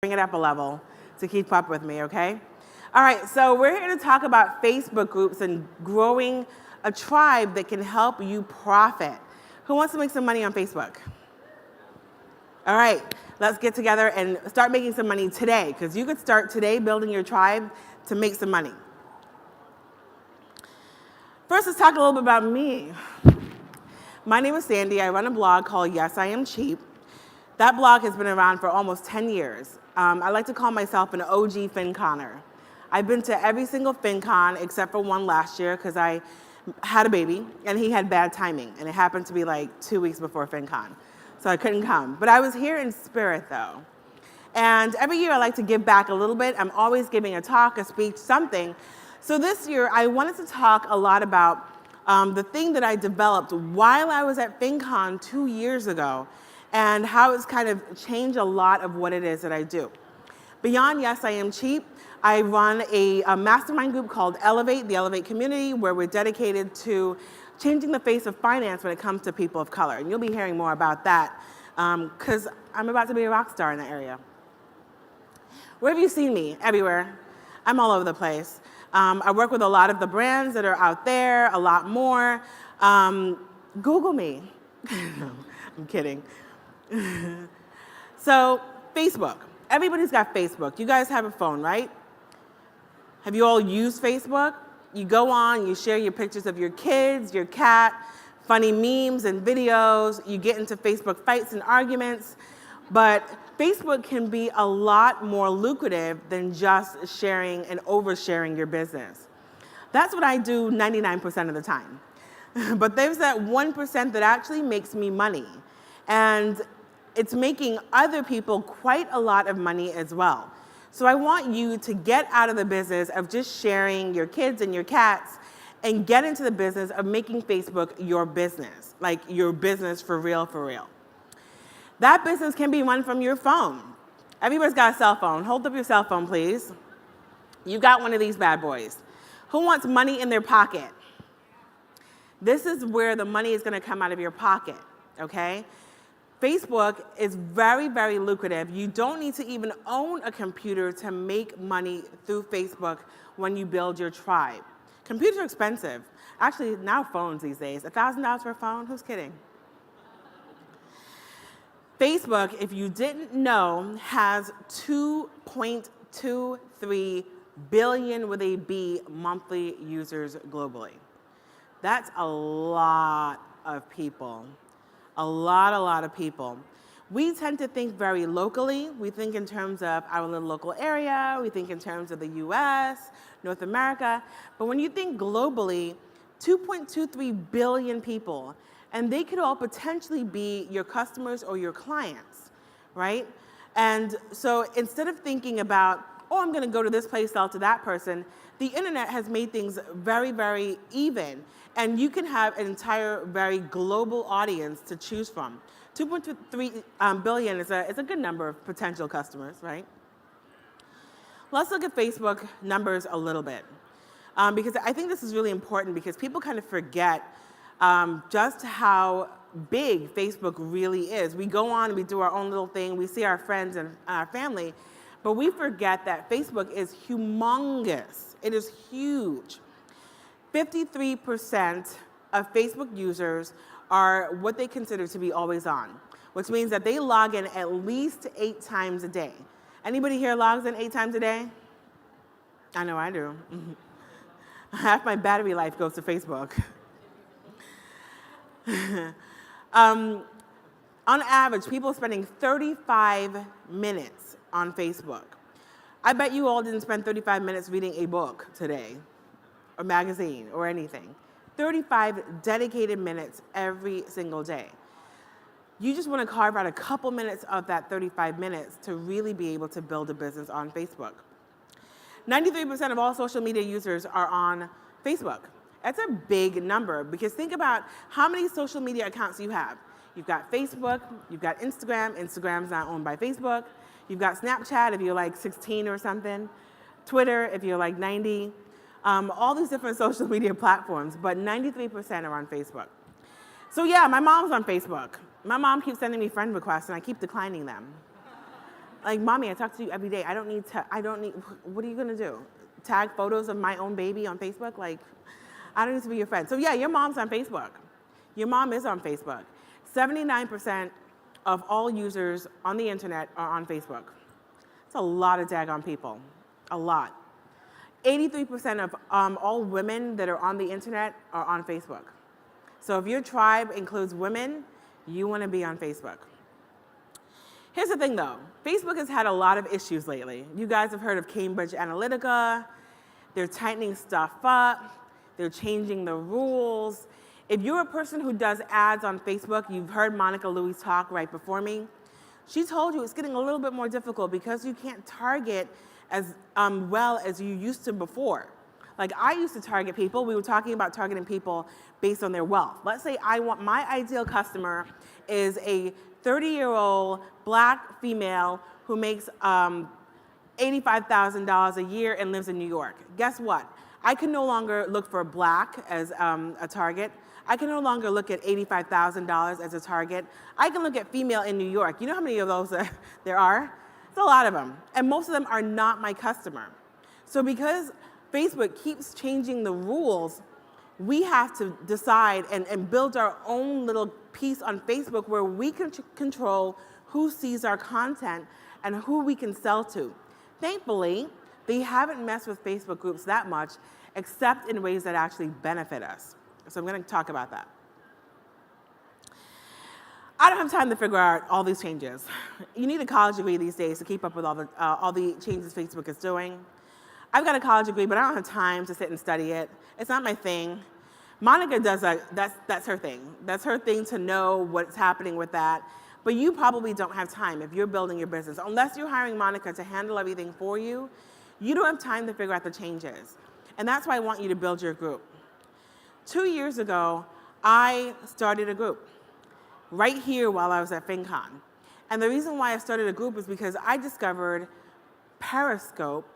bring it up a level to keep up with me, okay? All right, so we're here to talk about Facebook groups and growing a tribe that can help you profit. Who wants to make some money on Facebook? All right, let's get together and start making some money today, because you could start today building your tribe to make some money. First, let's talk a little bit about me. My name is Sandy. I run a blog called Yes, I Am Cheap. That blog has been around for almost 10 years. I like to call myself an OG FinConner. I've been to every single FinCon except for one last year because I had a baby and he had bad timing, and it happened to be like 2 weeks before FinCon, so I couldn't come. But I was here in spirit though. And every year I like to give back a little bit. I'm always giving a talk, a speech, something. So this year I wanted to talk a lot about the thing that I developed while I was at FinCon 2 years ago, and how it's kind of changed a lot of what it is that I do. Beyond Yes, I Am Cheap, I run a mastermind group called Elevate, the Elevate community, where we're dedicated to changing the face of finance when it comes to people of color. And you'll be hearing more about that because I'm about to be a rock star in that area. Where have you seen me? Everywhere. I'm all over the place. I work with a lot of the brands that are out there, a lot more. Google me. No, I'm kidding. So, Facebook. Everybody's got Facebook. You guys have a phone, right? Have you all used Facebook? You go on, you share your pictures of your kids, your cat, funny memes and videos. You get into Facebook fights and arguments. But Facebook can be a lot more lucrative than just sharing and oversharing your business. That's what I do 99% of the time. But there's that 1% that actually makes me money. And it's making other people quite a lot of money as well. So I want you to get out of the business of just sharing your kids and your cats and get into the business of making Facebook your business, like your business for real, for real. That business can be run from your phone. Everybody's got a cell phone. Hold up your cell phone, please. You got one of these bad boys. Who wants money in their pocket? This is where the money is going to come out of your pocket, okay? Facebook is very, very lucrative. You don't need to even own a computer to make money through Facebook when you build your tribe. Computers are expensive. Actually, now phones these days. $1,000 for a phone? Who's kidding? Facebook, if you didn't know, has 2.23 billion with a B monthly users globally. That's a lot of people. A lot of people. We tend to think very locally. We think in terms of our little local area. We think in terms of the US, North America. But when you think globally, 2.23 billion people, and they could all potentially be your customers or your clients, right? And so instead of thinking about, oh, I'm gonna go to this place, sell to that person, the internet has made things very, very even. And you can have an entire, very global audience to choose from. 2.3 billion is a good number of potential customers, right? Let's look at Facebook numbers a little bit. Because I think this is really important because people kind of forget just how big Facebook really is. We go on and we do our own little thing. We see our friends and our family, but we forget that Facebook is humongous. It is huge. 53% of Facebook users are what they consider to be always on, which means that they log in at least 8 times a day. Anybody here logs in 8 times a day? I know I do. Half my battery life goes to Facebook. On average, people are spending 35 minutes on Facebook. I bet you all didn't spend 35 minutes reading a book today, or magazine, or anything. 35 dedicated minutes every single day. You just want to carve out a couple minutes of that 35 minutes to really be able to build a business on Facebook. 93% of all social media users are on Facebook. That's a big number because think about how many social media accounts you have. You've got Facebook, you've got Instagram. Instagram's not owned by Facebook. You've got Snapchat if you're like 16 or something. Twitter if you're like 90. All these different social media platforms, but 93% are on Facebook. So yeah, my mom's on Facebook. My mom keeps sending me friend requests and I keep declining them. Like, mommy, I talk to you every day. I don't need, what are you gonna do? Tag photos of my own baby on Facebook? Like, I don't need to be your friend. So yeah, your mom's on Facebook. Your mom is on Facebook. 79% of all users on the internet are on Facebook. It's a lot of daggone people, a lot. 83% of all women that are on the internet are on Facebook. So if your tribe includes women, you want to be on Facebook. Here's the thing though, Facebook has had a lot of issues lately. You guys have heard of Cambridge Analytica. They're tightening stuff up. They're changing the rules. If you're a person who does ads on Facebook, you've heard Monica Louise talk right before me. She told you it's getting a little bit more difficult because you can't target as well as you used to before. Like I used to target people, we were talking about targeting people based on their wealth. Let's say my ideal customer is a 30-year-old black female who makes $85,000 a year and lives in New York. Guess what? I can no longer look for black as a target. I can no longer look at $85,000 as a target. I can look at female in New York. You know how many of those there are? It's a lot of them. And most of them are not my customer. So because Facebook keeps changing the rules, we have to decide and build our own little piece on Facebook where we can control who sees our content and who we can sell to. Thankfully, they haven't messed with Facebook groups that much, except in ways that actually benefit us. So I'm going to talk about that. I don't have time to figure out all these changes. You need a college degree these days to keep up with all the changes Facebook is doing. I've got a college degree, but I don't have time to sit and study it. It's not my thing. Monica does that's her thing. That's her thing to know what's happening with that. But you probably don't have time if you're building your business. Unless you're hiring Monica to handle everything for you, you don't have time to figure out the changes. And that's why I want you to build your group. 2 years ago, I started a group right here while I was at FinCon. And the reason why I started a group is because I discovered Periscope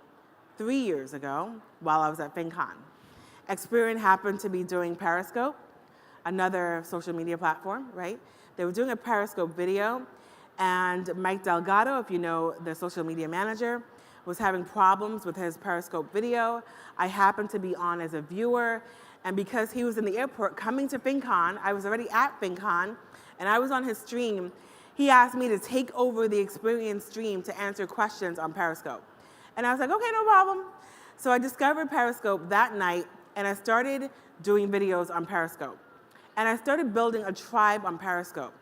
3 years ago while I was at FinCon. Experian happened to be doing Periscope, another social media platform, right? They were doing a Periscope video, and Mike Delgado, if you know the social media manager, was having problems with his Periscope video. I happened to be on as a viewer, and because he was in the airport coming to FinCon, I was already at FinCon, and I was on his stream, he asked me to take over the Experian stream to answer questions on Periscope. And I was like, okay, no problem. So I discovered Periscope that night, and I started doing videos on Periscope. And I started building a tribe on Periscope.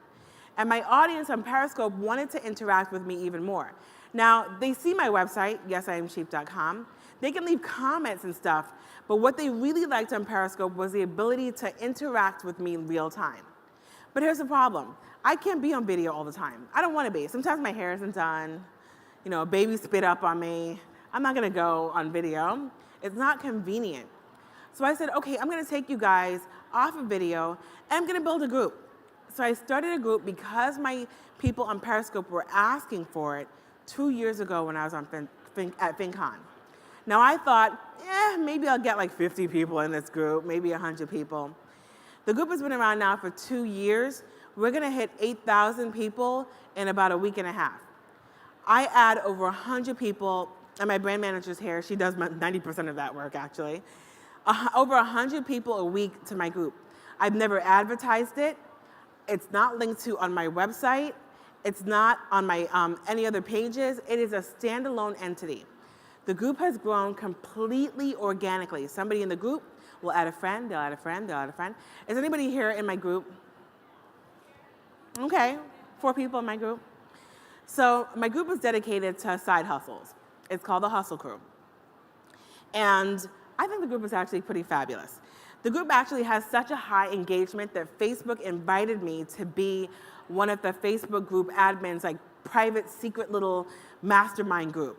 And my audience on Periscope wanted to interact with me even more. Now, they see my website, yesiamcheap.com. They can leave comments and stuff, but what they really liked on Periscope was the ability to interact with me in real time. But here's the problem. I can't be on video all the time. I don't want to be. Sometimes my hair isn't done. You know, a baby spit up on me. I'm not going to go on video. It's not convenient. So I said, okay, I'm going to take you guys off of video, and I'm going to build a group. So I started a group because my people on Periscope were asking for it 2 years ago when I was on at FinCon. Now I thought, maybe I'll get like 50 people in this group, maybe 100 people. The group has been around now for 2 years. We're going to hit 8,000 people in about a week and a half. I add over 100 people, and my brand manager's here. She does 90% of that work, actually. Over 100 people a week to my group. I've never advertised it. It's not linked to on my website. It's not on my any other pages. It is a standalone entity. The group has grown completely organically. Somebody in the group will add a friend, they'll add a friend, they'll add a friend. Is anybody here in my group? Okay, 4 people in my group. So my group is dedicated to side hustles. It's called the Hustle Crew. And I think the group is actually pretty fabulous. The group actually has such a high engagement that Facebook invited me to be one of the Facebook group admins, like private, secret little mastermind group.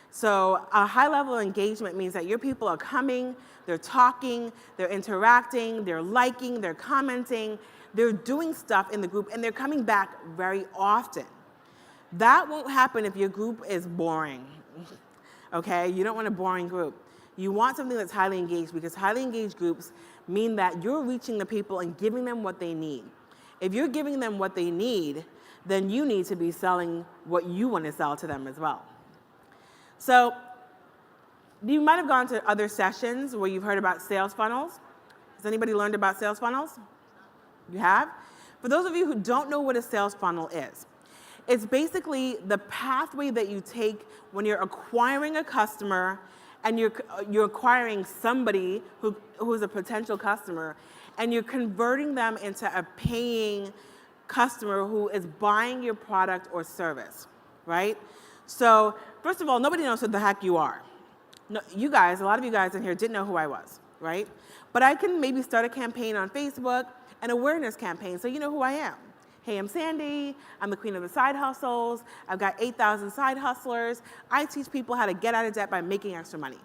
So a high level of engagement means that your people are coming, they're talking, they're interacting, they're liking, they're commenting, they're doing stuff in the group, and they're coming back very often. That won't happen if your group is boring, okay? You don't want a boring group. You want something that's highly engaged, because highly engaged groups mean that you're reaching the people and giving them what they need. If you're giving them what they need, then you need to be selling what you want to sell to them as well. So you might have gone to other sessions where you've heard about sales funnels. Has anybody learned about sales funnels? You have? For those of you who don't know what a sales funnel is, it's basically the pathway that you take when you're acquiring a customer and you're acquiring somebody who is a potential customer, and you're converting them into a paying customer who is buying your product or service, right? So first of all, nobody knows who the heck you are. No, you guys, a lot of you guys in here didn't know who I was, right? But I can maybe start a campaign on Facebook, an awareness campaign, so you know who I am. Hey, I'm Sandy. I'm the queen of the side hustles. I've got 8,000 side hustlers. I teach people how to get out of debt by making extra money.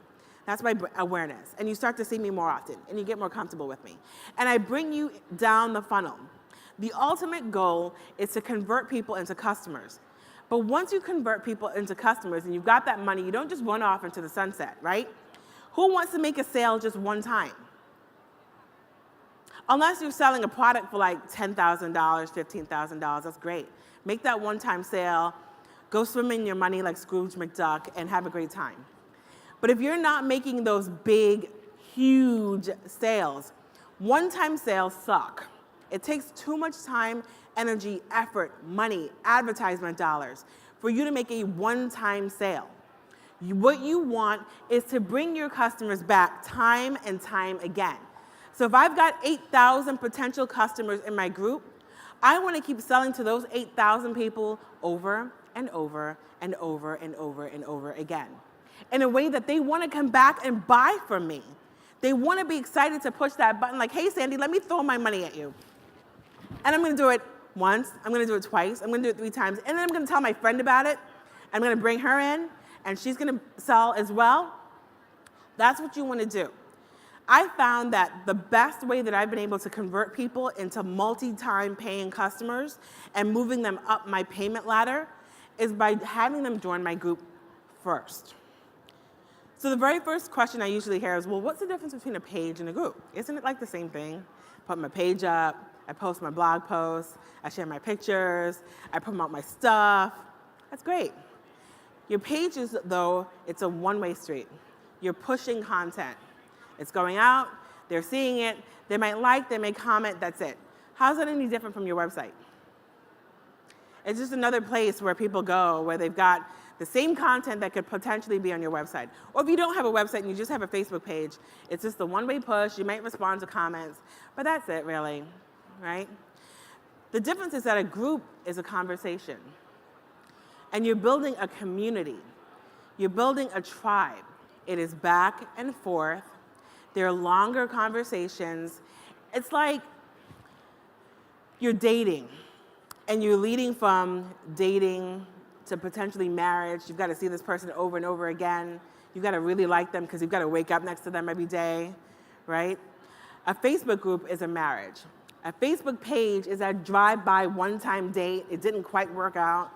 That's my awareness. And you start to see me more often, and you get more comfortable with me. And I bring you down the funnel. The ultimate goal is to convert people into customers. But once you convert people into customers and you've got that money, you don't just run off into the sunset, right? Who wants to make a sale just one time? Unless you're selling a product for like $10,000, $15,000, that's great. Make that one-time sale, go swim in your money like Scrooge McDuck, and have a great time. But if you're not making those big, huge sales, one-time sales suck. It takes too much time, energy, effort, money, advertisement dollars for you to make a one-time sale. What you want is to bring your customers back time and time again. So if I've got 8,000 potential customers in my group, I want to keep selling to those 8,000 people over and over and over and over and over again in a way that they want to come back and buy from me. They want to be excited to push that button like, hey, Sandy, let me throw my money at you. And I'm going to do it once. I'm going to do it twice. I'm going to do it 3 times. And then I'm going to tell my friend about it. I'm going to bring her in, and she's going to sell as well. That's what you want to do. I found that the best way that I've been able to convert people into multi-time paying customers and moving them up my payment ladder is by having them join my group first. So the very first question I usually hear is, well, what's the difference between a page and a group? Isn't it like the same thing? Put my page up, I post my blog posts, I share my pictures, I promote my stuff. That's great. Your pages, though, it's a one-way street. You're pushing content. It's going out, they're seeing it, they might like, they may comment, that's it. How's that any different from your website? It's just another place where people go, where they've got the same content that could potentially be on your website. Or if you don't have a website and you just have a Facebook page, it's just a one-way push, you might respond to comments, but that's it really, right? The difference is that a group is a conversation. And you're building a community. You're building a tribe. It is back and forth. There are longer conversations. It's like you're dating, and you're leading from dating to potentially marriage. You've got to see this person over and over again. You've got to really like them because you've got to wake up next to them every day, right? A Facebook group is a marriage. A Facebook page is a drive-by one-time date. It didn't quite work out,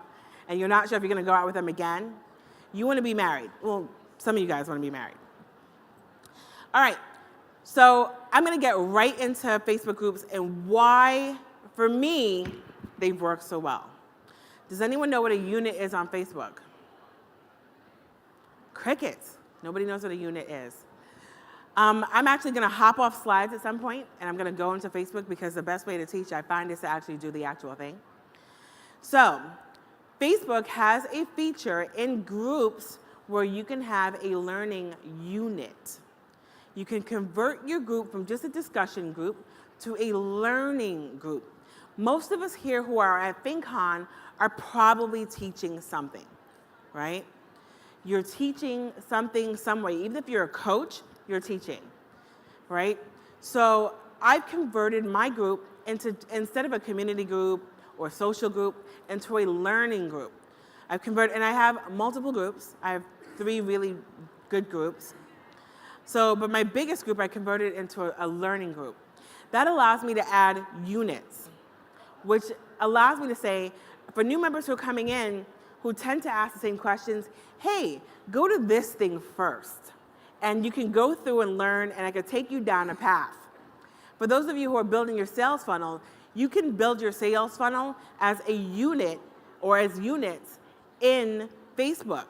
and you're not sure if you're going to go out with them again. You want to be married. Well, some of you guys want to be married. All right, so I'm going to get right into Facebook groups and why, for me, they've worked so well. Does anyone know what a unit is on Facebook? Crickets. Nobody knows what a unit is. I'm actually going to hop off slides at some point, and I'm going to go into Facebook because the best way to teach, I find, is to actually do the actual thing. So Facebook has a feature in groups where you can have a learning unit. You can convert your group from just a discussion group to a learning group. Most of us here who are at FinCon are probably teaching something, right? You're teaching something some way. Even if you're a coach, you're teaching, right? So I've converted my group into, instead of a community group or social group, into a learning group. I've converted, and I have multiple groups. I have 3 really good groups. So, but my biggest group I converted into a learning group. That allows me to add units, which allows me to say, for new members who are coming in, who tend to ask the same questions, hey, go to this thing first. And you can go through and learn, and I could take you down a path. For those of you who are building your sales funnel, you can build your sales funnel as a unit or as units in Facebook.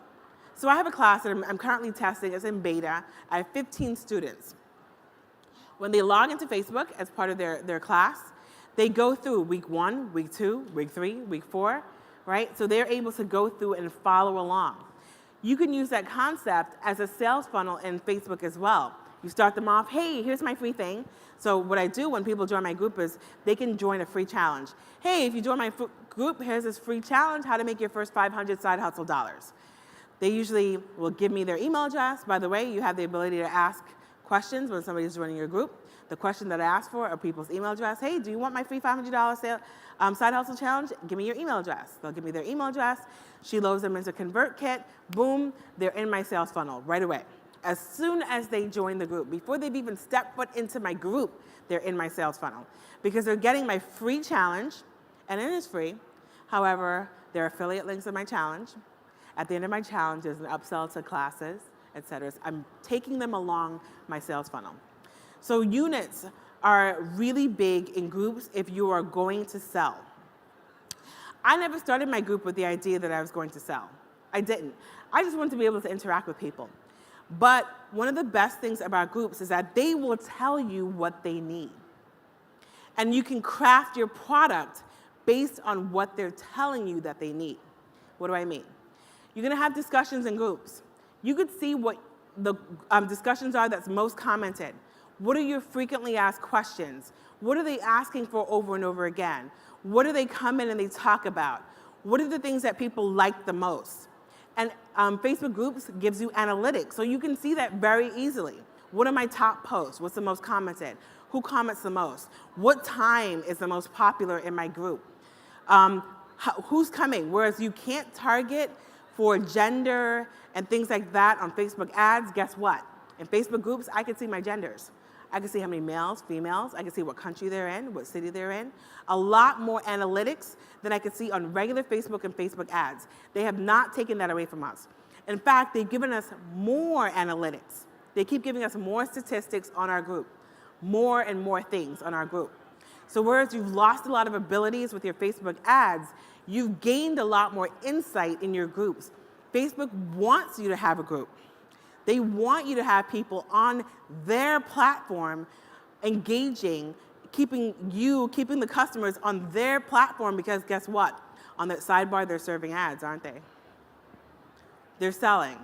So I have a class that I'm currently testing. It's in beta. I have 15 students. When they log into Facebook as part of their class, they go through week 1, week 2, week 3, week 4, right? So they're able to go through and follow along. You can use that concept as a sales funnel in Facebook as well. You start them off, hey, here's my free thing. So what I do when people join my group is they can join a free challenge. Hey, if you join my group, here's this free challenge, how to make your first 500 side hustle dollars. They usually will give me their email address. By the way, you have the ability to ask questions when somebody's joining your group. The question that I ask for are people's email address. Hey, do you want my free $500 side hustle challenge? Give me your email address. They'll give me their email address. She loads them into ConvertKit. Boom, they're in my sales funnel right away. As soon as they join the group, before they've even stepped foot into my group, they're in my sales funnel because they're getting my free challenge, and it is free. However, there are affiliate links in my challenge. At the end of my challenge, there's an upsell to classes, et cetera. I'm taking them along my sales funnel. So units are really big in groups if you are going to sell. I never started my group with the idea that I was going to sell. I didn't. I just wanted to be able to interact with people. But one of the best things about groups is that they will tell you what they need. And you can craft your product based on what they're telling you that they need. What do I mean? You're going to have discussions in groups. You could see what the discussions are that's most commented. What are your frequently asked questions? What are they asking for over and over again? What do they come in and they talk about? What are the things that people like the most? And Facebook groups gives you analytics, so you can see that very easily. What are my top posts? What's the most commented? Who comments the most? What time is the most popular in my group? Who's coming? Whereas you can't target for gender and things like that on Facebook ads, guess what? In Facebook groups, I can see my genders. I can see how many males, females. I can see what country they're in, what city they're in. A lot more analytics than I can see on regular Facebook and Facebook ads. They have not taken that away from us. In fact, they've given us more analytics. They keep giving us more statistics on our group, more and more things on our group. So whereas you've lost a lot of abilities with your Facebook ads, you've gained a lot more insight in your groups. Facebook wants you to have a group. They want you to have people on their platform engaging, keeping the customers on their platform because guess what? On that sidebar, they're serving ads, aren't they? They're selling.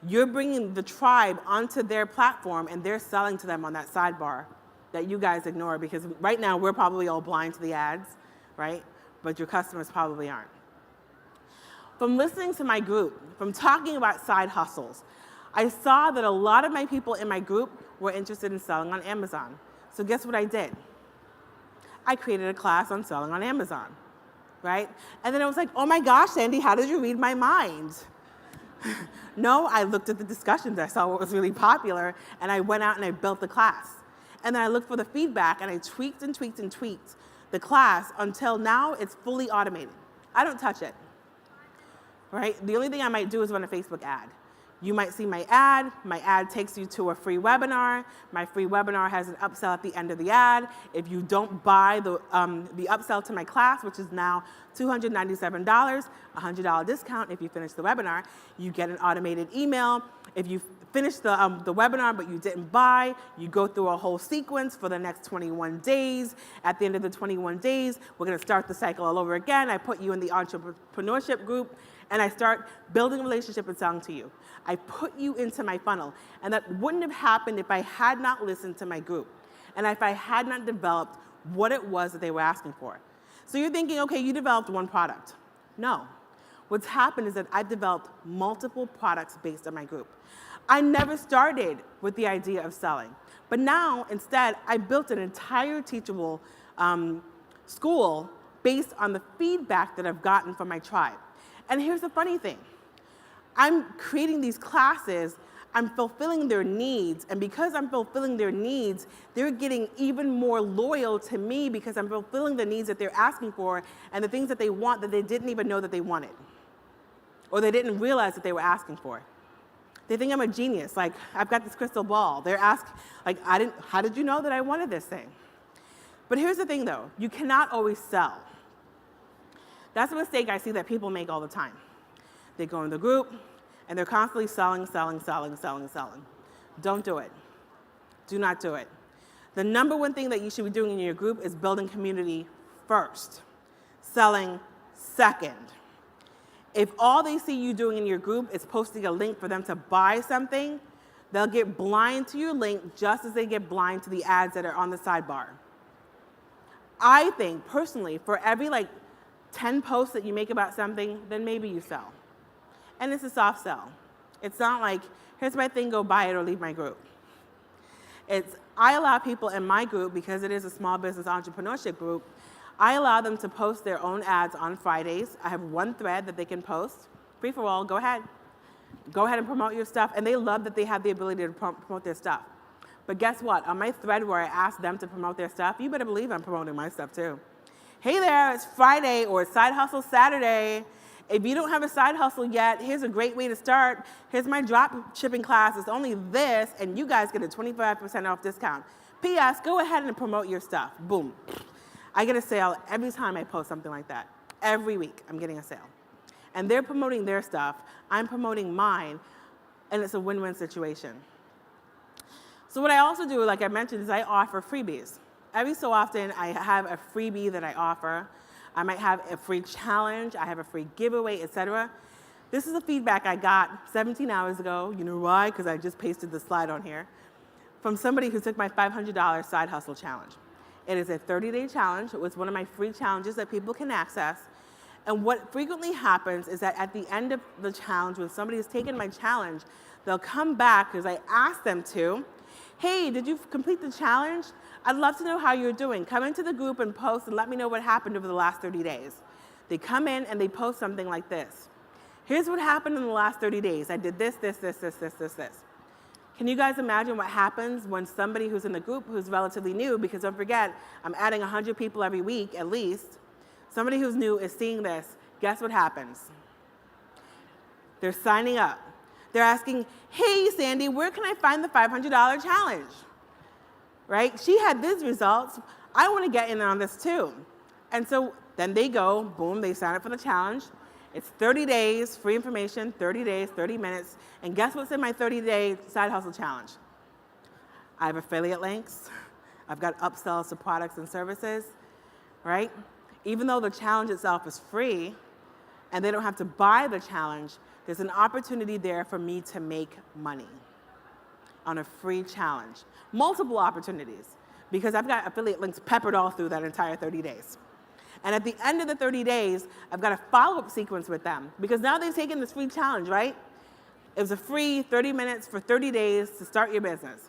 You're bringing the tribe onto their platform and they're selling to them on that sidebar that you guys ignore because right now we're probably all blind to the ads, right? But your customers probably aren't. From listening to my group, from talking about side hustles, I saw that a lot of my people in my group were interested in selling on Amazon. So guess what I did? I created a class on selling on Amazon, right? And then I was like, oh my gosh, Sandy, how did you read my mind? No, I looked at the discussions, I saw what was really popular, and I went out and I built the class. And then I looked for the feedback, and I tweaked and tweaked and tweaked the class until now it's fully automated. I don't touch it, right? The only thing I might do is run a Facebook ad. You might see my ad takes you to a free webinar. My free webinar has an upsell at the end of the ad. If you don't buy the upsell to my class, which is now $297, $100 discount if you finish the webinar, you get an automated email. If you finish the webinar but you didn't buy, you go through a whole sequence for the next 21 days. At the end of the 21 days, we're gonna start the cycle all over again. I put you in the entrepreneurship group and I start building a relationship and selling to you. I put you into my funnel. And that wouldn't have happened if I had not listened to my group and if I had not developed what it was that they were asking for. So you're thinking, okay, you developed one product. No. What's happened is that I've developed multiple products based on my group. I never started with the idea of selling. But now, instead, I built an entire teachable school based on the feedback that I've gotten from my tribe. And here's the funny thing. I'm creating these classes, I'm fulfilling their needs, and because I'm fulfilling their needs, they're getting even more loyal to me because I'm fulfilling the needs that they're asking for and the things that they want that they didn't even know that they wanted, or they didn't realize that they were asking for. They think I'm a genius, like I've got this crystal ball. They're asking, like, how did you know that I wanted this thing? But here's the thing though, you cannot always sell. That's a mistake I see that people make all the time. They go in the group and they're constantly selling. Don't do it. Do not do it. The number one thing that you should be doing in your group is building community first, selling second. If all they see you doing in your group is posting a link for them to buy something, they'll get blind to your link just as they get blind to the ads that are on the sidebar. I think, personally, for every 10 posts that you make about something, then maybe you sell. And it's a soft sell. It's not like, here's my thing, go buy it or leave my group. I allow people in my group, because it is a small business entrepreneurship group, I allow them to post their own ads on Fridays. I have one thread that they can post. Free for all, go ahead. Go ahead and promote your stuff. And they love that they have the ability to promote their stuff. But guess what? On my thread where I ask them to promote their stuff, you better believe I'm promoting my stuff too. Hey there, it's Friday or it's Side Hustle Saturday. If you don't have a side hustle yet, here's a great way to start. Here's my drop shipping class. It's only this, and you guys get a 25% off discount. P.S. Go ahead and promote your stuff. Boom. I get a sale every time I post something like that. Every week, I'm getting a sale. And they're promoting their stuff. I'm promoting mine, and it's a win-win situation. So what I also do, like I mentioned, is I offer freebies. Every so often, I have a freebie that I offer. I might have a free challenge, I have a free giveaway, etc. This is the feedback I got 17 hours ago. You know why? Because I just pasted the slide on here. From somebody who took my $500 side hustle challenge. It is a 30-day challenge. It was one of my free challenges that people can access. And what frequently happens is that at the end of the challenge, when somebody has taken my challenge, they'll come back because I asked them to. Hey, did you complete the challenge? I'd love to know how you're doing. Come into the group and post and let me know what happened over the last 30 days. They come in and they post something like this. Here's what happened in the last 30 days. I did this. Can you guys imagine what happens when somebody who's in the group who's relatively new, because don't forget, I'm adding 100 people every week at least, somebody who's new is seeing this, guess what happens? They're signing up. They're asking, hey, Sandy, where can I find the $500 challenge? Right? She had these results. I want to get in on this too. And so then they go, boom, they sign up for the challenge. It's 30 days, free information, 30 days, 30 minutes. And guess what's in my 30-day side hustle challenge? I have affiliate links. I've got upsells to products and services, right? Even though the challenge itself is free and they don't have to buy the challenge, there's an opportunity there for me to make money on a free challenge. Multiple opportunities, because I've got affiliate links peppered all through that entire 30 days. And at the end of the 30 days, I've got a follow-up sequence with them, because now they've taken this free challenge, right? It was a free 30 minutes for 30 days to start your business.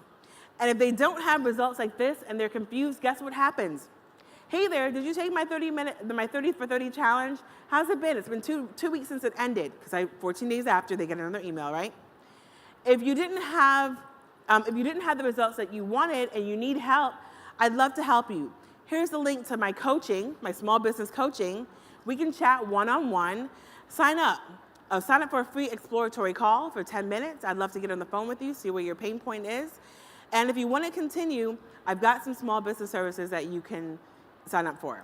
And if they don't have results like this and they're confused, guess what happens? Hey there, did you take my 30 for 30 challenge? How's it been? It's been two weeks since it ended, because 14 days after, they get another email, right? If you didn't have the results that you wanted and you need help, I'd love to help you. Here's the link to my coaching, my small business coaching. We can chat one-on-one. Sign up. Sign up for a free exploratory call for 10 minutes. I'd love to get on the phone with you, see where your pain point is. And if you want to continue, I've got some small business services that you can sign up for,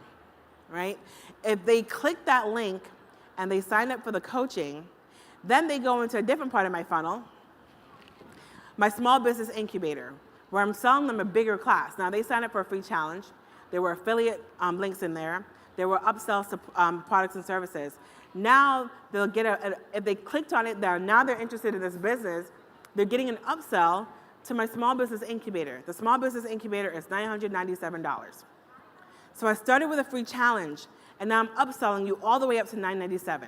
right? If they click that link and they sign up for the coaching, then they go into a different part of my funnel, my small business incubator, where I'm selling them a bigger class. Now, they sign up for a free challenge. There were affiliate links in there. There were upsells to products and services. Now, they'll get if they clicked on it, now they're interested in this business, they're getting an upsell to my small business incubator. The small business incubator is $997. So I started with a free challenge, and now I'm upselling you all the way up to $997.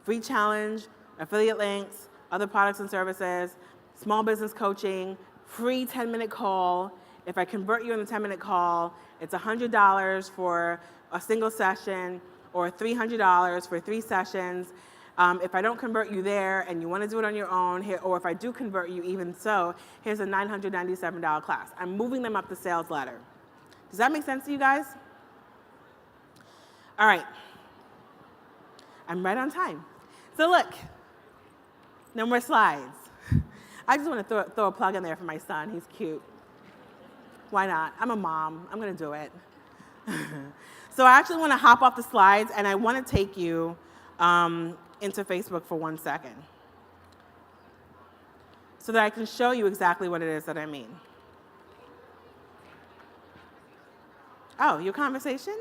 Free challenge, affiliate links, other products and services, small business coaching, free 10-minute call. If I convert you in the 10-minute call, it's $100 for a single session or $300 for 3 sessions. If I don't convert you there and you want to do it on your own, or if I do convert you even so, here's a $997 class. I'm moving them up the sales ladder. Does that make sense to you guys? All right. I'm right on time. So look, no more slides. I just want to throw a plug in there for my son. He's cute. Why not? I'm a mom. I'm going to do it. So I actually want to hop off the slides, and I want to take you into Facebook for 1 second so that I can show you exactly what it is that I mean. Oh, your conversation?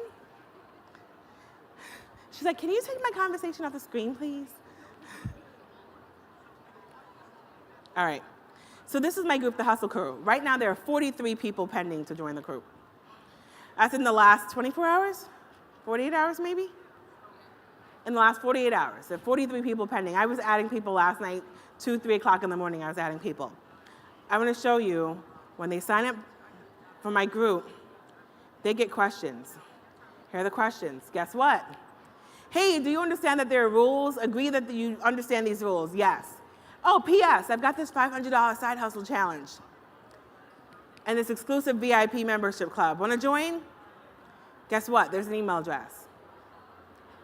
She's like, can you take my conversation off the screen, please? All right. So this is my group, the Hustle Crew. Right now, there are 43 people pending to join the group. That's in the last 24 hours? 48 hours, maybe? In the last 48 hours, there are 43 people pending. I was adding people last night, 2, 3 o'clock in the morning, I was adding people. I want to show you, when they sign up for my group, they get questions. Here are the questions. Guess what? Hey, do you understand that there are rules? Agree that you understand these rules? Yes. Oh, P.S., I've got this $500 side hustle challenge and this exclusive VIP membership club. Want to join? Guess what? There's an email address.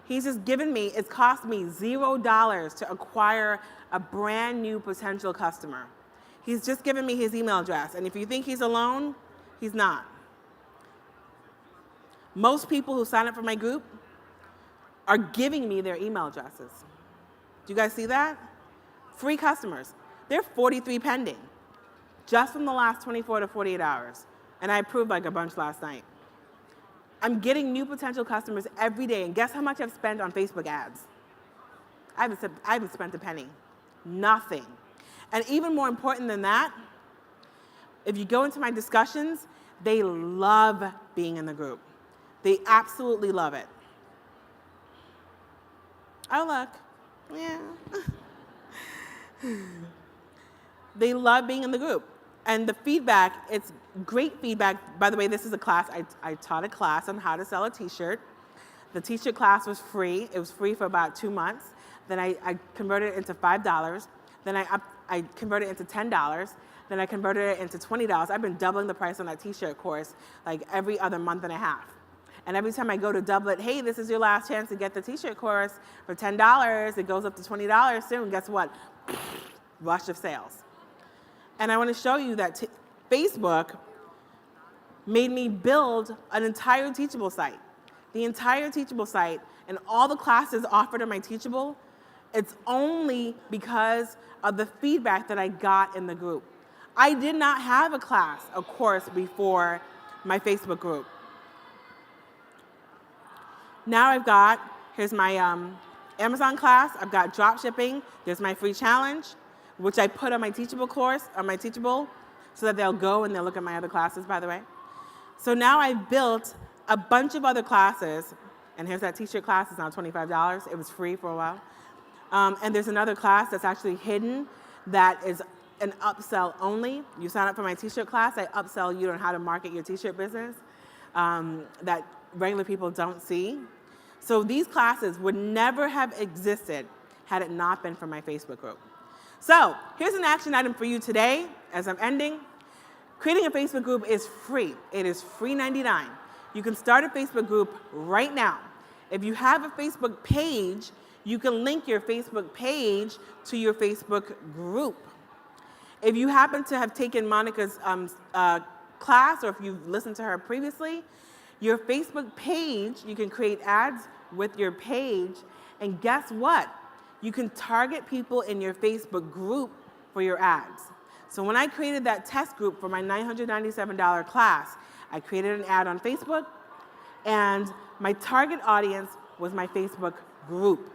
He's just given me, it's cost me $0 to acquire a brand new potential customer. He's just given me his email address. And if you think he's alone, he's not. Most people who sign up for my group are giving me their email addresses. Do you guys see that? Free customers. There are 43 pending, just from the last 24 to 48 hours. And I approved like a bunch last night. I'm getting new potential customers every day, and guess how much I've spent on Facebook ads? I haven't spent a penny. Nothing. And even more important than that, if you go into my discussions, they love being in the group. They absolutely love it. Oh, look. Yeah. They love being in the group. And the feedback, it's great feedback. By the way, this is a class. I taught a class on how to sell a T-shirt. The T-shirt class was free. It was free for about 2 months. Then I converted it into $5. Then I converted it into $10. Then I converted it into $20. I've been doubling the price on that T-shirt course like every other month and a half. And every time I go to double it, hey, this is your last chance to get the T-shirt course for $10. It goes up to $20 soon. Guess what? Rush of sales. And I want to show you that Facebook made me build an entire Teachable site. The entire Teachable site and all the classes offered on my Teachable, it's only because of the feedback that I got in the group. I did not have a class, a course before my Facebook group. Now here's my Amazon class. I've got drop shipping. There's my free challenge, which I put on my Teachable course, on my Teachable, so that they'll go and they'll look at my other classes, by the way. So now I've built a bunch of other classes, and here's that T-shirt class. It's now $25. It was free for a while. And there's another class that's actually hidden that is an upsell only. You sign up for my T-shirt class, I upsell you on how to market your T-shirt business that regular people don't see. So these classes would never have existed had it not been for my Facebook group. So here's an action item for you today as I'm ending. Creating a Facebook group is free. It is free $99. You can start a Facebook group right now. If you have a Facebook page, you can link your Facebook page to your Facebook group. If you happen to have taken Monica's class, or if you've listened to her previously, your Facebook page, you can create ads with your page, and guess what? You can target people in your Facebook group for your ads. So when I created that test group for my $997 class, I created an ad on Facebook, and my target audience was my Facebook group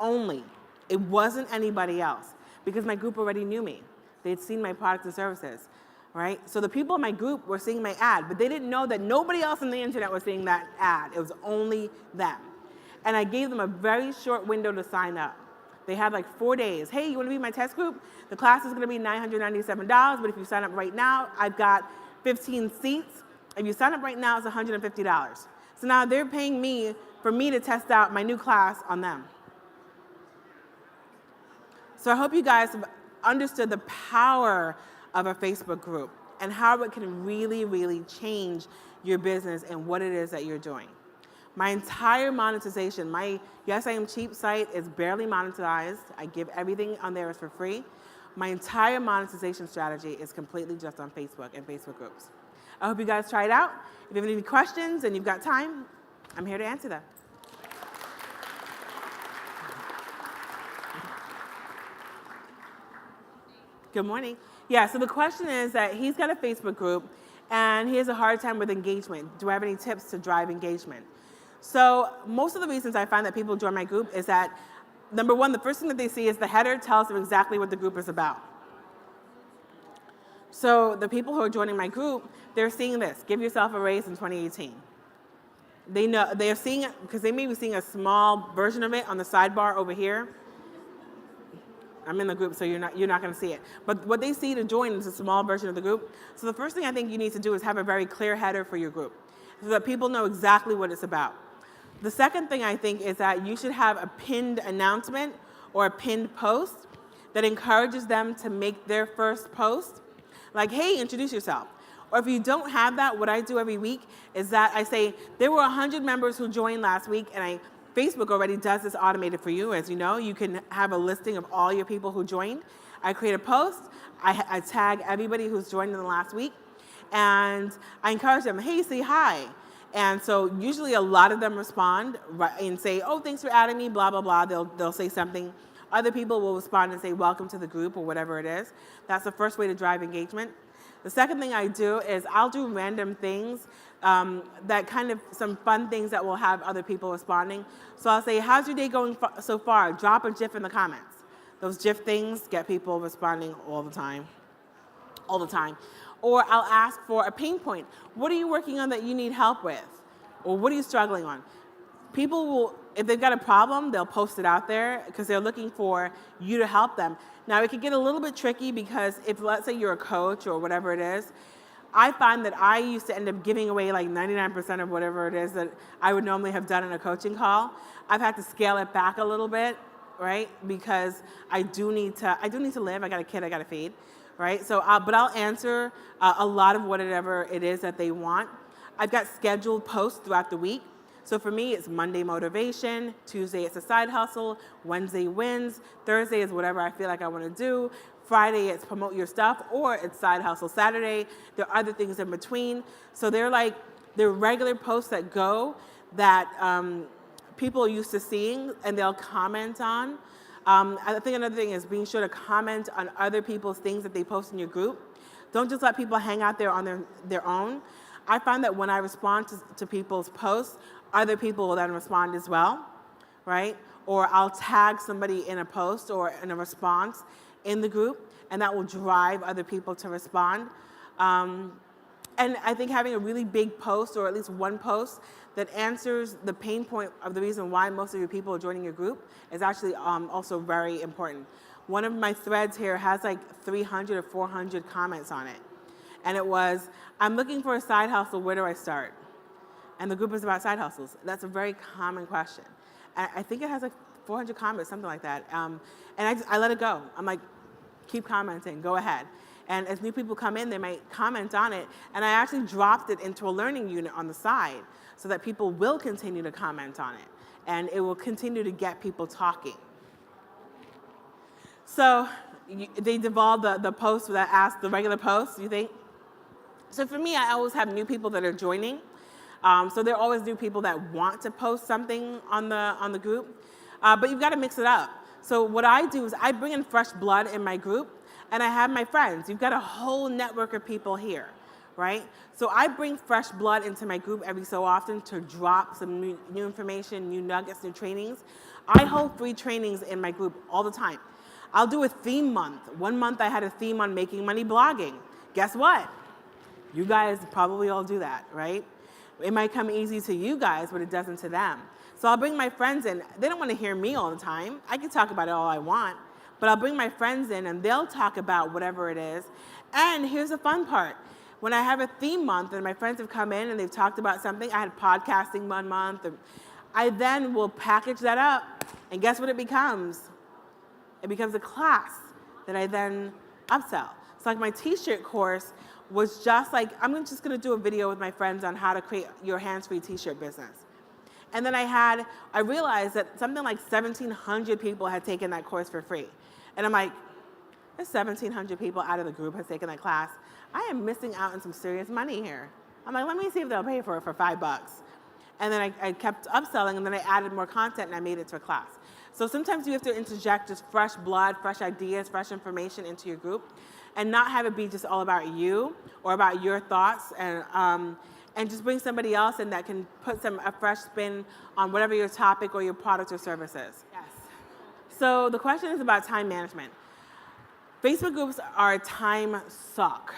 only. It wasn't anybody else, because my group already knew me. They'd seen my products and services, right? So the people in my group were seeing my ad, but they didn't know that nobody else on the internet was seeing that ad. It was only them. And I gave them a very short window to sign up. They had like 4 days. Hey, you want to be in my test group? The class is going to be $997, but if you sign up right now, I've got 15 seats. If you sign up right now, it's $150. So now they're paying me for me to test out my new class on them. So I hope you guys have understood the power of a Facebook group and how it can really, really change your business and what it is that you're doing. My entire monetization, my Yes I Am Cheap site is barely monetized. I give everything on there is for free. My entire monetization strategy is completely just on Facebook and Facebook groups. I hope you guys try it out. If you have any questions and you've got time, I'm here to answer them. Good morning. Yeah, so the question is that he's got a Facebook group and he has a hard time with engagement. Do I have any tips to drive engagement? So most of the reasons I find that people join my group is that, number one, the first thing that they see is the header tells them exactly what the group is about. So the people who are joining my group, they're seeing this: give yourself a raise in 2018. They know, they are seeing it because they may be seeing a small version of it on the sidebar over here. I'm in the group, so you're not going to see it. But what they see to join is a small version of the group. So the first thing I think you need to do is have a very clear header for your group so that people know exactly what it's about. The second thing I think is that you should have a pinned announcement or a pinned post that encourages them to make their first post. Like, hey, introduce yourself. Or if you don't have that, what I do every week is that I say, there were 100 members who joined last week, and Facebook already does this automated for you. As you know, you can have a listing of all your people who joined. I create a post, I tag everybody who's joined in the last week, and I encourage them, hey, say hi. And so usually a lot of them respond and say, oh, thanks for adding me, blah, blah, blah. They'll say something. Other people will respond and say, welcome to the group, or whatever it is. That's the first way to drive engagement. The second thing I do is I'll do random things, that kind of some fun things that will have other people responding. So I'll say, how's your day going so far? Drop a GIF in the comments. Those GIF things get people responding all the time. Or I'll ask for a pain point. What are you working on that you need help with? Or what are you struggling on? People will, if they've got a problem, they'll post it out there because they're looking for you to help them. Now, it can get a little bit tricky because if, let's say, you're a coach or whatever it is, I find that I used to end up giving away like 99% of whatever it is that I would normally have done in a coaching call. I've had to scale it back a little bit, right? Because I do need to live. I got a kid I got to feed, right? So, but I'll answer a lot of whatever it is that they want. I've got scheduled posts throughout the week. So for me, it's Monday motivation, Tuesday it's a side hustle, Wednesday wins, Thursday is whatever I feel like I want to do, Friday it's promote your stuff, or it's side hustle Saturday. There are other things in between. So they're regular posts that go that people are used to seeing and they'll comment on. I think another thing is being sure to comment on other people's things that they post in your group. Don't just let people hang out there on their own. I find that when I respond to people's posts, other people will then respond as well, right? Or I'll tag somebody in a post or in a response in the group, and that will drive other people to respond. And I think having a really big post, or at least one post, that answers the pain point of the reason why most of your people are joining your group is actually also very important. One of my threads here has like 300 or 400 comments on it. And it was, I'm looking for a side hustle, where do I start? And the group is about side hustles. That's a very common question. And I think it has like 400 comments, something like that. And I let it go. I'm like, keep commenting, go ahead. And as new people come in, they might comment on it. And I actually dropped it into a learning unit on the side so that people will continue to comment on it. And it will continue to get people talking. So they devolved the post that asked the regular post, you think? So for me, I always have new people that are joining. So there are always new people that want to post something on the group. But you've got to mix it up. So what I do is I bring in fresh blood in my group, and I have my friends. You've got a whole network of people here, right? So I bring fresh blood into my group every so often to drop some new information, new nuggets, new trainings. I hold free trainings in my group all the time. I'll do a theme month. One month I had a theme on making money blogging. Guess what? You guys probably all do that, right? It might come easy to you guys, but it doesn't to them. So I'll bring my friends in. They don't want to hear me all the time. I can talk about it all I want, but I'll bring my friends in and they'll talk about whatever it is. And here's the fun part. When I have a theme month and my friends have come in and they've talked about something, I had podcasting 1 month, I then will package that up, and guess what it becomes? It becomes a class that I then upsell. So like my t-shirt course was just like, I'm just gonna do a video with my friends on how to create your hands-free t-shirt business. And then I realized that something like 1,700 people had taken that course for free. And I'm like, if 1,700 people out of the group has taken that class, I am missing out on some serious money here. I'm like, let me see if they'll pay for it for $5. And then I kept upselling, and then I added more content, and I made it to a class. So sometimes you have to interject just fresh blood, fresh ideas, fresh information into your group, and not have it be just all about you or about your thoughts, and just bring somebody else in that can put a fresh spin on whatever your topic or your product or service is. Yes. So the question is about time management. Facebook groups are a time suck.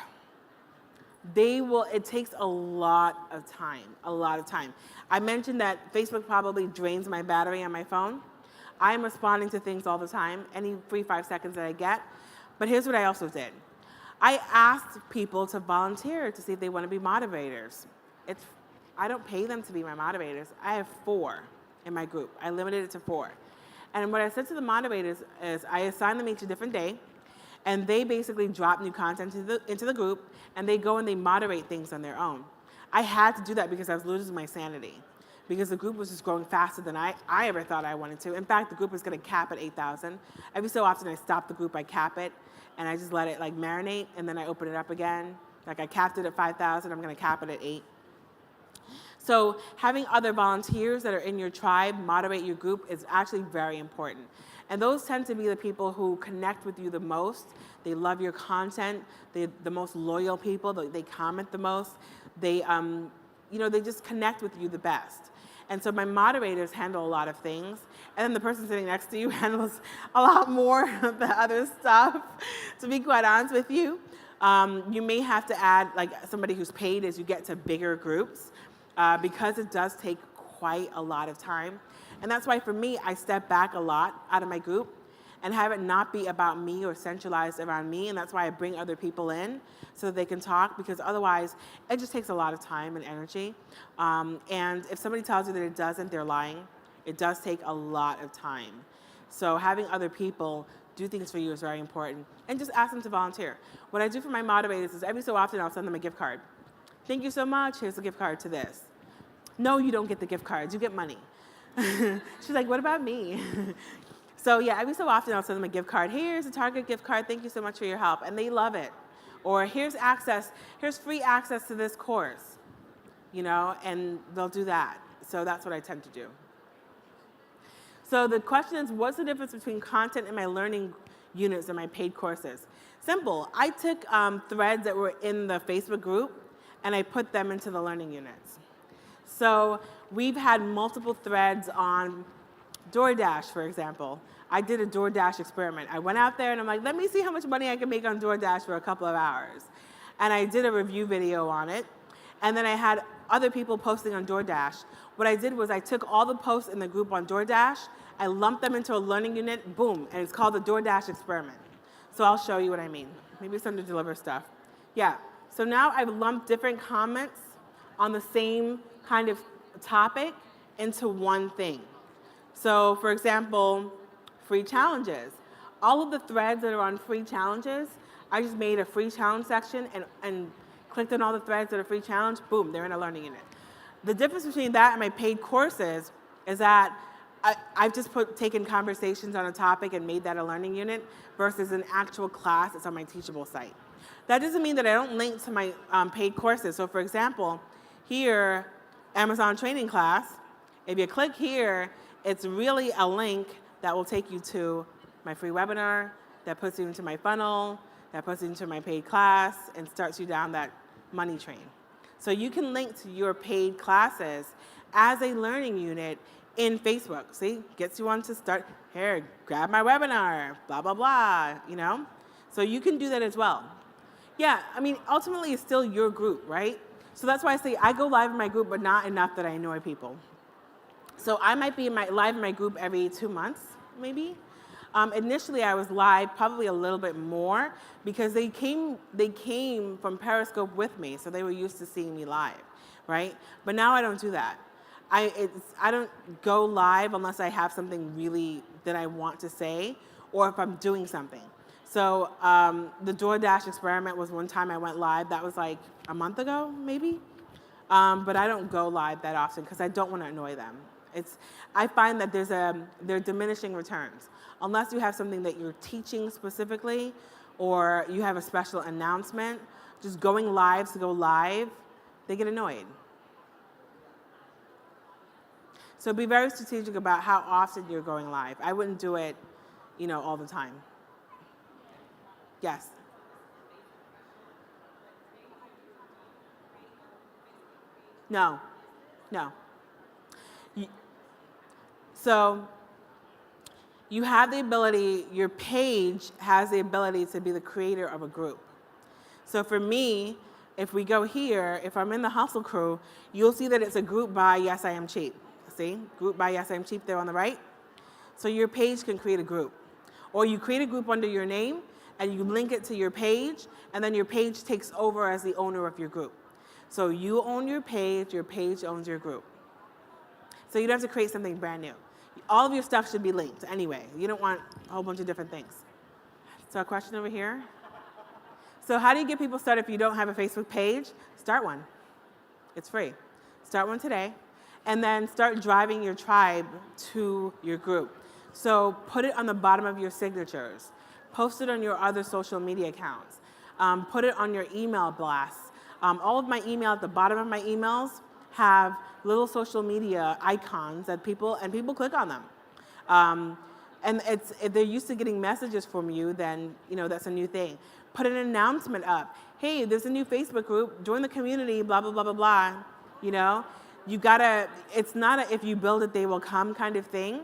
It takes a lot of time. I mentioned that Facebook probably drains my battery on my phone. I'm responding to things all the time, any free 5 seconds that I get. But here's what I also did. I asked people to volunteer to see if they want to be moderators. I don't pay them to be my moderators. I have 4 in my group. I limited it to 4. And what I said to the moderators is I assign them each a different day, and they basically drop new content into the group, and they go and they moderate things on their own. I had to do that because I was losing my sanity, because the group was just growing faster than I ever thought I wanted to. In fact, the group was going to cap at 8,000. Every so often I stop the group, I cap it, and I just let it like marinate, and then I open it up again. Like I capped it at 5,000, I'm going to cap it at 8. So having other volunteers that are in your tribe moderate your group is actually very important. And those tend to be the people who connect with you the most. They love your content. They're the most loyal people. They comment the most. They just connect with you the best. And so my moderators handle a lot of things. And then the person sitting next to you handles a lot more of the other stuff, to be quite honest with you. You may have to add like somebody who's paid as you get to bigger groups, because it does take quite a lot of time. And that's why for me, I step back a lot out of my group and have it not be about me or centralized around me. And that's why I bring other people in so that they can talk, because otherwise it just takes a lot of time and energy. And if somebody tells you that it doesn't, they're lying. It does take a lot of time. So having other people do things for you is very important. And just ask them to volunteer. What I do for my moderators is every so often I'll send them a gift card. Thank you so much. Here's a gift card to this. No, you don't get the gift cards. You get money. She's like, what about me? So yeah, every so often I'll send them a gift card. Here's a Target gift card. Thank you so much for your help. And they love it. Or here's free access to this course, and they'll do that. So that's what I tend to do. So the question is, what's the difference between content in my learning units and my paid courses? Simple. I took threads that were in the Facebook group and I put them into the learning units. So we've had multiple threads on DoorDash, for example. I did a DoorDash experiment. I went out there and I'm like, let me see how much money I can make on DoorDash for a couple of hours. And I did a review video on it. And then I had other people posting on DoorDash. What I did was I took all the posts in the group on DoorDash, I lumped them into a learning unit, boom, and it's called the DoorDash experiment. So I'll show you what I mean. Maybe it's under deliver stuff. Yeah, so now I've lumped different comments on the same kind of topic into one thing. So for example, free challenges. All of the threads that are on free challenges, I just made a free challenge section and clicked on all the threads that are free challenge, boom, they're in a learning unit. The difference between that and my paid courses is that I've just taken conversations on a topic and made that a learning unit versus an actual class that's on my Teachable site. That doesn't mean that I don't link to my paid courses. So for example, here, Amazon training class, if you click here, it's really a link that will take you to my free webinar, that puts you into my funnel, that puts you into my paid class, and starts you down that money train. So you can link to your paid classes as a learning unit in Facebook. See, gets you on to start, here, grab my webinar, blah, blah, blah, So you can do that as well. Yeah, I mean, ultimately it's still your group, right? So that's why I say I go live in my group, but not enough that I annoy people. So I might be live in my group every 2 months, maybe. Initially, I was live probably a little bit more because they came from Periscope with me, so they were used to seeing me live, right? But now I don't do that. I don't go live unless I have something really that I want to say or if I'm doing something. So the DoorDash experiment was one time I went live. That was like a month ago, maybe. But I don't go live that often because I don't want to annoy them. I find that there are diminishing returns. Unless you have something that you're teaching specifically or you have a special announcement, just going live to go live, they get annoyed. So be very strategic about how often you're going live. I wouldn't do it, all the time. Yes. No. So you have the ability, your page has the ability to be the creator of a group. So for me, if we go here, if I'm in the Hustle Crew, you'll see that it's a group by Yes, I Am Cheap. See? Group by Yes, I Am Cheap there on the right. So your page can create a group. Or you create a group under your name, and you link it to your page, and then your page takes over as the owner of your group. So you own your page owns your group. So you don't have to create something brand new. All of your stuff should be linked anyway. You don't want a whole bunch of different things. So a question over here. So how do you get people started if you don't have a Facebook page? Start one. It's free. Start one today, and then start driving your tribe to your group. So put it on the bottom of your signatures. Post it on your other social media accounts. Put it on your email blasts. All of my email, at the bottom of my emails, have little social media icons that people click on them. And if they're used to getting messages from you, then that's a new thing. Put an announcement up. Hey, there's a new Facebook group. Join the community. Blah blah blah blah blah. You gotta. It's not a if you build it they will come kind of thing.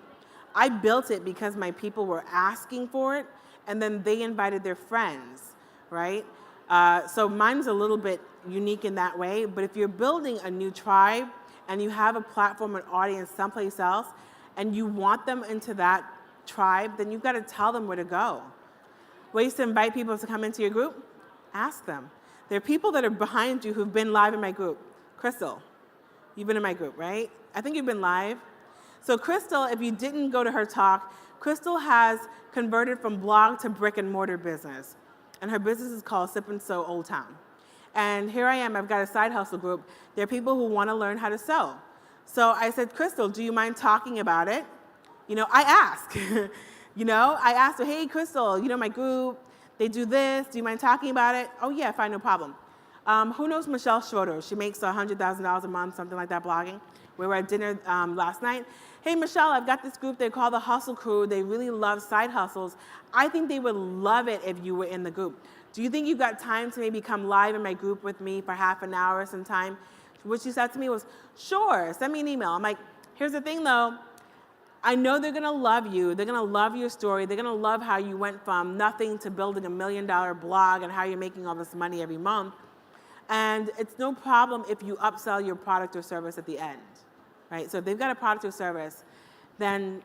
I built it because my people were asking for it, and then they invited their friends, right? So mine's a little bit unique in that way. But if you're building a new tribe and you have a platform and audience someplace else, and you want them into that tribe, then you've got to tell them where to go. Ways to invite people to come into your group? Ask them. There are people that are behind you who've been live in my group. Crystal, you've been in my group, right? I think you've been live. So Crystal, if you didn't go to her talk, Crystal has converted from blog to brick and mortar business. And her business is called Sip and Sew Old Town. And here I am, I've got a side hustle group. There are people who want to learn how to sew. So I said, Crystal, do you mind talking about it? I ask. I asked her, hey, Crystal, my group, they do this. Do you mind talking about it? Oh, yeah, fine, no problem. Who knows Michelle Schroeder? She makes $100,000 a month, something like that, blogging. We were at dinner last night. Hey, Michelle, I've got this group. They call the Hustle Crew. They really love side hustles. I think they would love it if you were in the group. Do you think you've got time to maybe come live in my group with me for half an hour sometime? What she said to me was, sure, send me an email. I'm like, here's the thing, though. I know they're going to love you. They're going to love your story. They're going to love how you went from nothing to building $1 million blog and how you're making all this money every month. And it's no problem if you upsell your product or service at the end, right? So if they've got a product or service, then,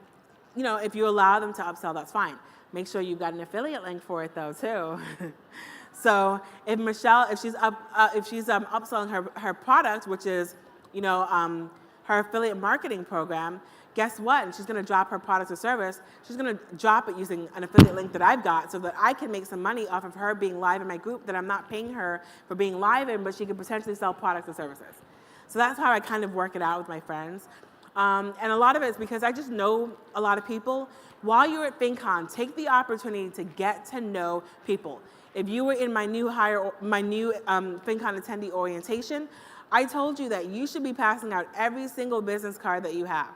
if you allow them to upsell, that's fine. Make sure you've got an affiliate link for it, though, too. So if Michelle, if she's upselling her product, which is, her affiliate marketing program, guess what? And she's going to drop her product or service. She's going to drop it using an affiliate link that I've got so that I can make some money off of her being live in my group that I'm not paying her for being live in, but she could potentially sell products or services. So that's how I kind of work it out with my friends. And a lot of it is because I just know a lot of people. While you're at FinCon, take the opportunity to get to know people. If you were in my new FinCon attendee orientation, I told you that you should be passing out every single business card that you have.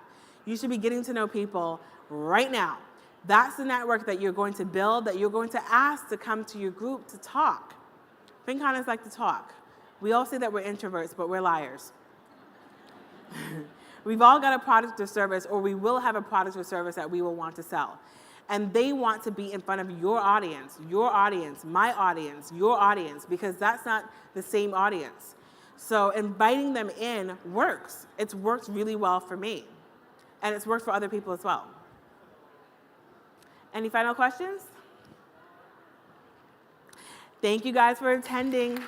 You should be getting to know people right now. That's the network that you're going to build, that you're going to ask to come to your group to talk. FinCon is like to talk. We all say that we're introverts, but we're liars. We've all got a product or service, or we will have a product or service that we will want to sell. And they want to be in front of your audience, my audience, your audience, because that's not the same audience. So inviting them in works. It's worked really well for me. And it's worked for other people as well. Any final questions? Thank you guys for attending.